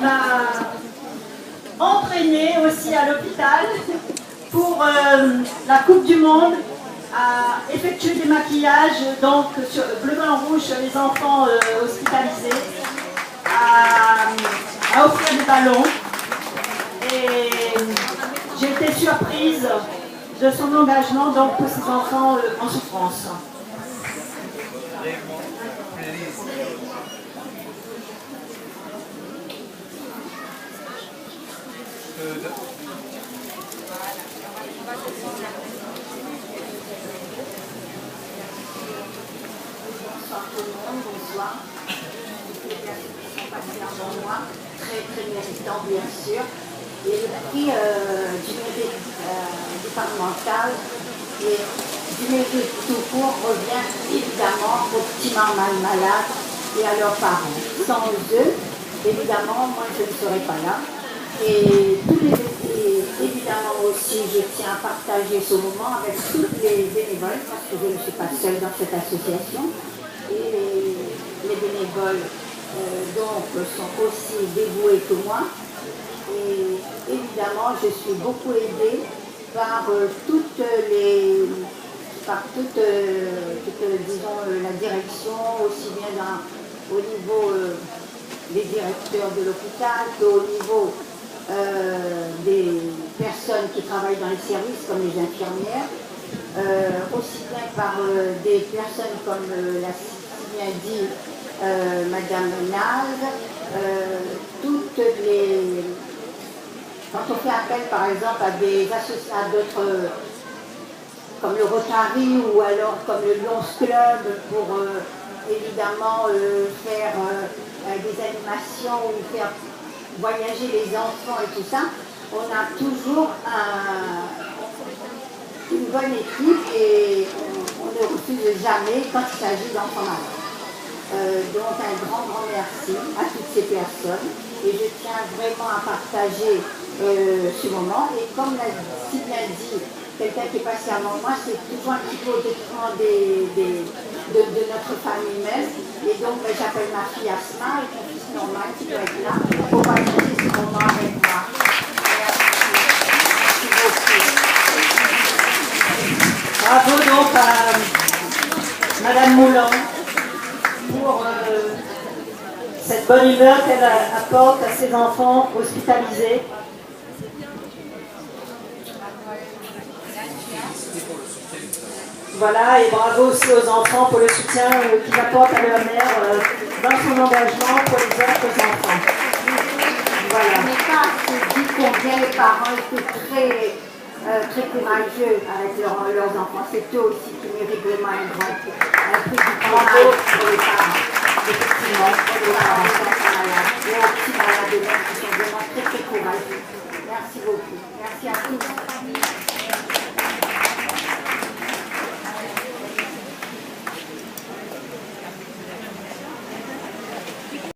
m'a entraînée aussi à l'hôpital pour la Coupe du Monde, à effectuer des maquillages donc sur bleu, blanc, rouge sur les enfants hospitalisés, à offrir des ballons. Et j'ai été surprise de son engagement donc pour ces enfants en souffrance. Bonsoir tout le monde, bonsoir. Toutes les personnes qui sont passées avant moi, très méritants bien sûr. Et le prix du mérite départemental et du mérite tout court revient évidemment aux petits mamans malades et à leurs parents. Sans eux, évidemment, moi je ne serais pas là. Et évidemment aussi, je tiens à partager ce moment avec tous les bénévoles, parce que je ne suis pas seule dans cette association. Et les bénévoles donc sont aussi dévoués que moi. Et évidemment, je suis beaucoup aidée par toute, disons, la direction, aussi bien au niveau des directeurs de l'hôpital qu'au niveau des personnes qui travaillent dans les services, comme les infirmières, aussi bien par des personnes comme l'a si bien dit Madame Naz, toutes les... Quand on fait appel par exemple à des associations, à d'autres, comme le Rotary ou alors comme le Lions Club pour évidemment faire des animations ou faire voyager les enfants et tout ça, on a toujours une bonne équipe et on ne refuse jamais quand il s'agit d'enfants malades. Donc un grand merci à toutes ces personnes et je tiens vraiment à partager ce moment. Et comme l'a si bien dit quelqu'un qui est passé avant moi, c'est toujours un petit peu au détriment de notre famille même. Et donc j'appelle ma fille Asma et mon fils Norman qui doit être là pour partager ce moment avec moi. Merci beaucoup. Bravo donc à Madame Moulin pour cette bonne humeur qu'elle apporte à ses enfants hospitalisés. Voilà, et bravo aussi aux enfants pour le soutien qu'ils apportent à leur mère dans son engagement pour les autres enfants. Voilà. Je n'ai pas dit combien les parents étaient très courageux avec leurs enfants. C'est eux aussi qui méritent vraiment un prix du courage pour les parents. Effectivement, pour les parents malades.